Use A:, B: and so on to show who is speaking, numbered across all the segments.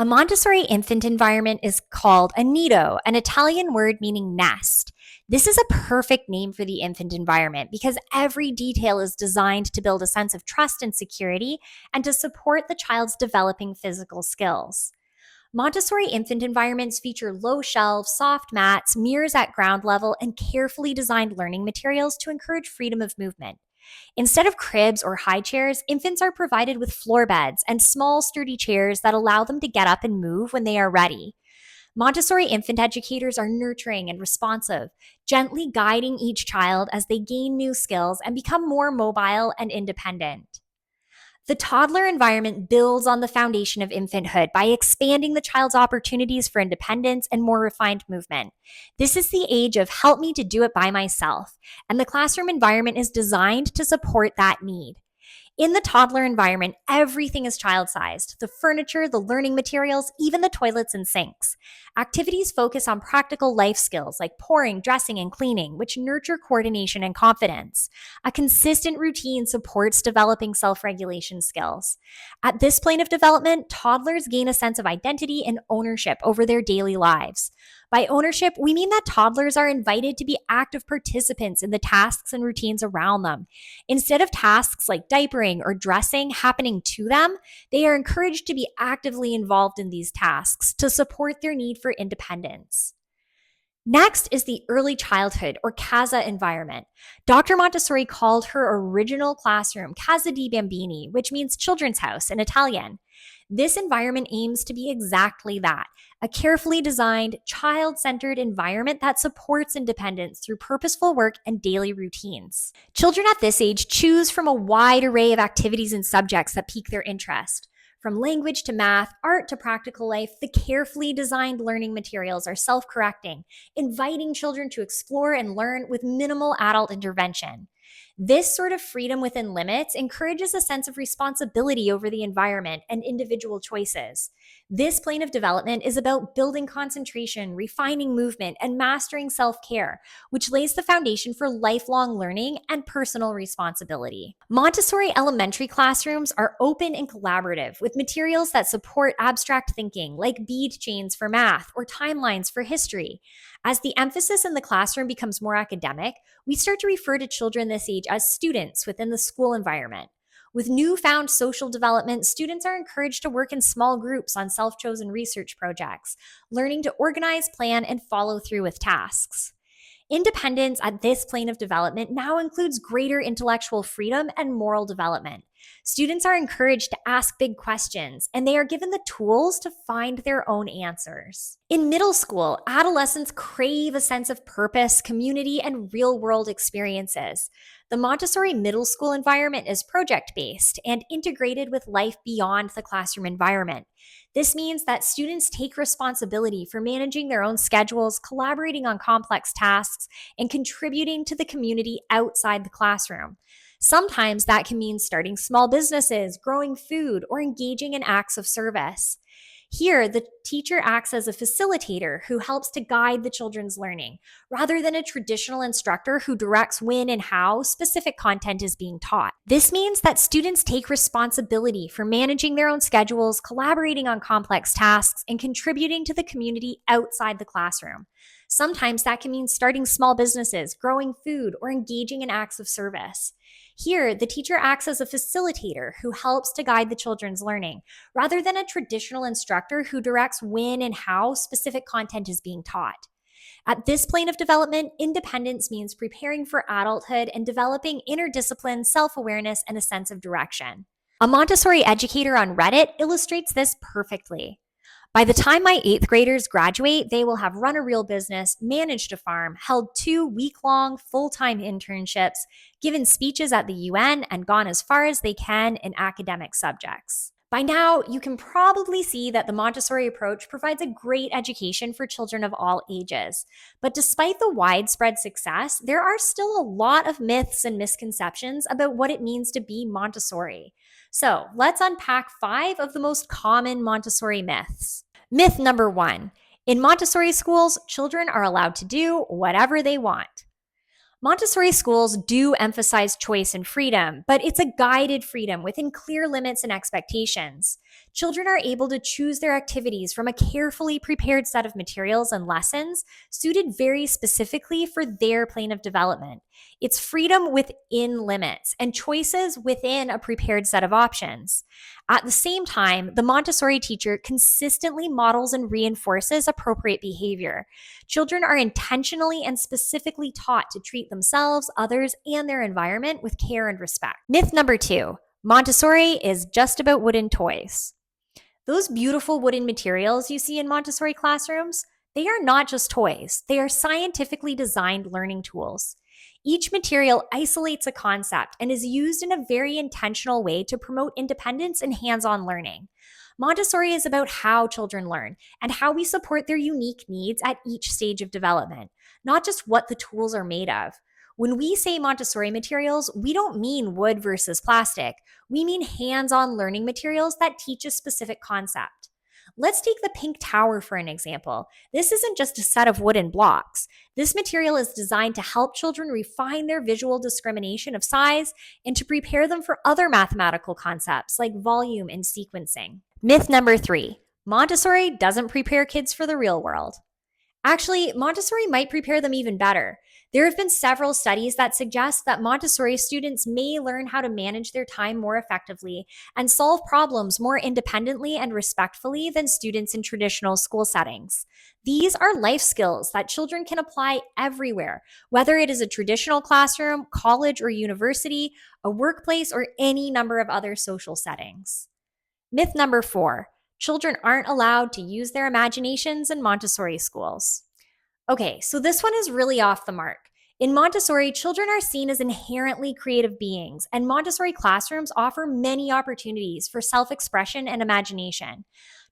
A: A Montessori infant environment is called a Nido, an Italian word meaning nest. This is a perfect name for the infant environment because every detail is designed to build a sense of trust and security and to support the child's developing physical skills. Montessori infant environments feature low shelves, soft mats, mirrors at ground level, and carefully designed learning materials to encourage freedom of movement. Instead of cribs or high chairs, infants are provided with floor beds and small, sturdy chairs that allow them to get up and move when they are ready. Montessori infant educators are nurturing and responsive, gently guiding each child as they gain new skills and become more mobile and independent. The toddler environment builds on the foundation of infanthood by expanding the child's opportunities for independence and more refined movement. This is the age of help me to do it by myself, and the classroom environment is designed to support that need. In the toddler environment, everything is child-sized: the furniture, the learning materials, even the toilets and sinks. Activities focus on practical life skills like pouring, dressing, and cleaning, which nurture coordination and confidence. A consistent routine supports developing self-regulation skills. At this plane of development, toddlers gain a sense of identity and ownership over their daily lives. By ownership, we mean that toddlers are invited to be active participants in the tasks and routines around them. Instead of tasks like diapering or dressing happening to them, they are encouraged to be actively involved in these tasks to support their need for independence. Next is the early childhood or Casa environment. Dr. Montessori called her original classroom Casa di Bambini, which means children's house in Italian. This environment aims to be exactly that: a carefully designed, child-centered environment that supports independence through purposeful work and daily routines. Children at this age choose from a wide array of activities and subjects that pique their interest. From language to math, art to practical life, the carefully designed learning materials are self-correcting, inviting children to explore and learn with minimal adult intervention. This sort of freedom within limits encourages a sense of responsibility over the environment and individual choices. This plane of development is about building concentration, refining movement, and mastering self-care, which lays the foundation for lifelong learning and personal responsibility. Montessori elementary classrooms are open and collaborative, with materials that support abstract thinking, like bead chains for math or timelines for history. As the emphasis in the classroom becomes more academic, we start to refer to children this age as students within the school environment. With newfound social development, students are encouraged to work in small groups on self-chosen research projects, learning to organize, plan, and follow through with tasks. Independence at this plane of development now includes greater intellectual freedom and moral development. Students are encouraged to ask big questions, and they are given the tools to find their own answers. In middle school, adolescents crave a sense of purpose, community, and real-world experiences. The Montessori middle school environment is project-based and integrated with life beyond the classroom environment. This means that students take responsibility for managing their own schedules, collaborating on complex tasks, and contributing to the community outside the classroom. Sometimes that can mean starting small businesses, growing food, or engaging in acts of service. Here, the teacher acts as a facilitator who helps to guide the children's learning, rather than a traditional instructor who directs when and how specific content is being taught. This means that students take responsibility for managing their own schedules, collaborating on complex tasks, and contributing to the community outside the classroom. Sometimes that can mean starting small businesses, growing food, or engaging in acts of service. Here, the teacher acts as a facilitator who helps to guide the children's learning, rather than a traditional instructor who directs when and how specific content is being taught. At this plane of development, independence means preparing for adulthood and developing inner discipline, self-awareness, and a sense of direction. A Montessori educator on Reddit illustrates this perfectly. By the time my 8th graders graduate, they will have run a real business, managed a farm, held 2 week-long full-time internships, given speeches at the UN, and gone as far as they can in academic subjects. By now, you can probably see that the Montessori approach provides a great education for children of all ages. But despite the widespread success, there are still a lot of myths and misconceptions about what it means to be Montessori. So let's unpack 5 of the most common Montessori myths. Myth number 1. In Montessori schools, children are allowed to do whatever they want. Montessori schools do emphasize choice and freedom, but it's a guided freedom within clear limits and expectations. Children are able to choose their activities from a carefully prepared set of materials and lessons suited very specifically for their plane of development. It's freedom within limits and choices within a prepared set of options. At the same time, the Montessori teacher consistently models and reinforces appropriate behavior. Children are intentionally and specifically taught to treat themselves, others, and their environment with care and respect. Myth number 2: Montessori is just about wooden toys. Those beautiful wooden materials you see in Montessori classrooms, they are not just toys. They are scientifically designed learning tools. Each material isolates a concept and is used in a very intentional way to promote independence and hands-on learning. Montessori is about how children learn and how we support their unique needs at each stage of development, not just what the tools are made of. When we say Montessori materials, we don't mean wood versus plastic. We mean hands-on learning materials that teach a specific concept. Let's take the pink tower for an example. This isn't just a set of wooden blocks. This material is designed to help children refine their visual discrimination of size and to prepare them for other mathematical concepts like volume and sequencing. Myth number 3: Montessori doesn't prepare kids for the real world. Actually, Montessori might prepare them even better. There have been several studies that suggest that Montessori students may learn how to manage their time more effectively and solve problems more independently and respectfully than students in traditional school settings. These are life skills that children can apply everywhere, whether it is a traditional classroom, college or university, a workplace, or any number of other social settings. Myth number 4: Children aren't allowed to use their imaginations in Montessori schools. Okay, so this one is really off the mark. In Montessori, children are seen as inherently creative beings, and Montessori classrooms offer many opportunities for self-expression and imagination.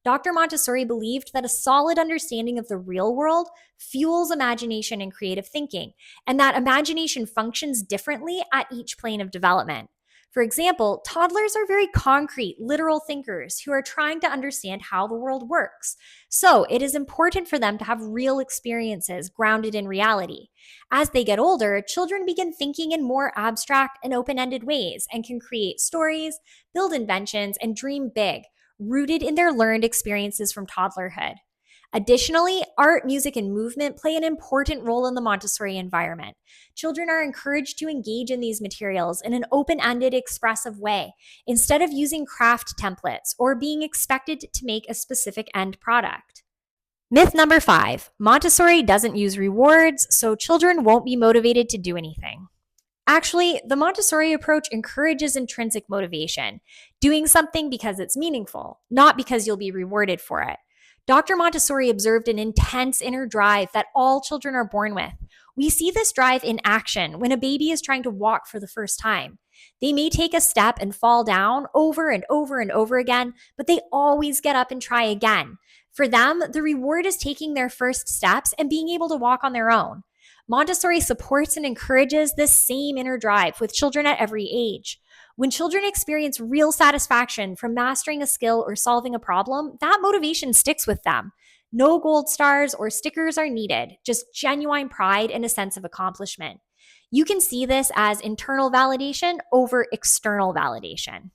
A: Dr. Montessori believed that a solid understanding of the real world fuels imagination and creative thinking, and that imagination functions differently at each plane of development. For example, toddlers are very concrete, literal thinkers who are trying to understand how the world works. So it is important for them to have real experiences grounded in reality. As they get older, children begin thinking in more abstract and open-ended ways and can create stories, build inventions, and dream big, rooted in their learned experiences from toddlerhood. Additionally, art, music, and movement play an important role in the Montessori environment. Children are encouraged to engage in these materials in an open-ended, expressive way, instead of using craft templates or being expected to make a specific end product. Myth number 5: Montessori doesn't use rewards, so children won't be motivated to do anything. Actually, the Montessori approach encourages intrinsic motivation, doing something because it's meaningful, not because you'll be rewarded for it. Dr. Montessori observed an intense inner drive that all children are born with. We see this drive in action when a baby is trying to walk for the first time. They may take a step and fall down over and over and over again, but they always get up and try again. For them, the reward is taking their first steps and being able to walk on their own. Montessori supports and encourages this same inner drive with children at every age. When children experience real satisfaction from mastering a skill or solving a problem, that motivation sticks with them. No gold stars or stickers are needed, just genuine pride and a sense of accomplishment. You can see this as internal validation over external validation.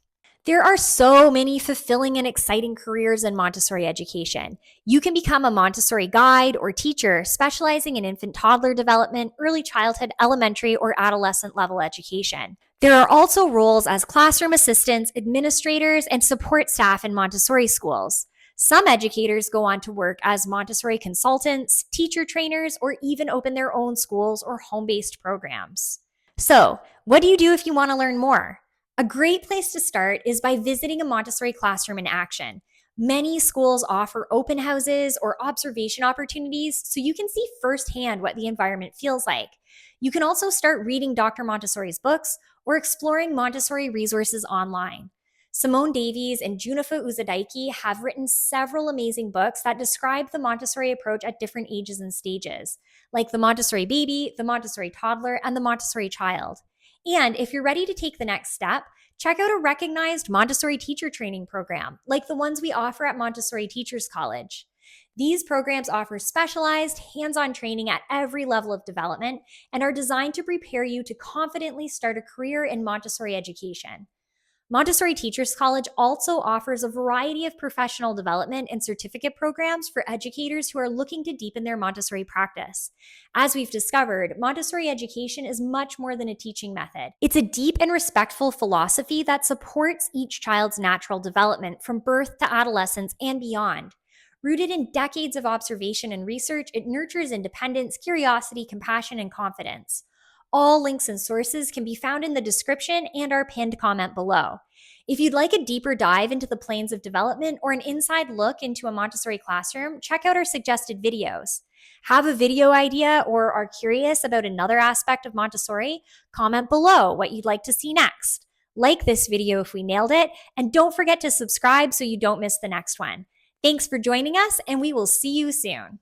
A: There are so many fulfilling and exciting careers in Montessori education. You can become a Montessori guide or teacher specializing in infant toddler development, early childhood, elementary, or adolescent level education. There are also roles as classroom assistants, administrators, and support staff in Montessori schools. Some educators go on to work as Montessori consultants, teacher trainers, or even open their own schools or home-based programs. So, what do you do if you want to learn more? A great place to start is by visiting a Montessori classroom in action. Many schools offer open houses or observation opportunities so you can see firsthand what the environment feels like. You can also start reading Dr. Montessori's books or exploring Montessori resources online. Simone Davies and Junifa Uzadaiki have written several amazing books that describe the Montessori approach at different ages and stages, like the Montessori baby, the Montessori toddler, and the Montessori child. And if you're ready to take the next step, check out a recognized Montessori teacher training program, like the ones we offer at Montessori Teachers College. These programs offer specialized, hands-on training at every level of development and are designed to prepare you to confidently start a career in Montessori education. Montessori Teachers College also offers a variety of professional development and certificate programs for educators who are looking to deepen their Montessori practice. As we've discovered, Montessori education is much more than a teaching method. It's a deep and respectful philosophy that supports each child's natural development from birth to adolescence and beyond. Rooted in decades of observation and research, it nurtures independence, curiosity, compassion, and confidence. All links and sources can be found in the description and our pinned comment below. If you'd like a deeper dive into the planes of development or an inside look into a Montessori classroom, check out our suggested videos. Have a video idea or are curious about another aspect of Montessori? Comment below what you'd like to see next. Like this video if we nailed it, and don't forget to subscribe so you don't miss the next one. Thanks for joining us, and we will see you soon.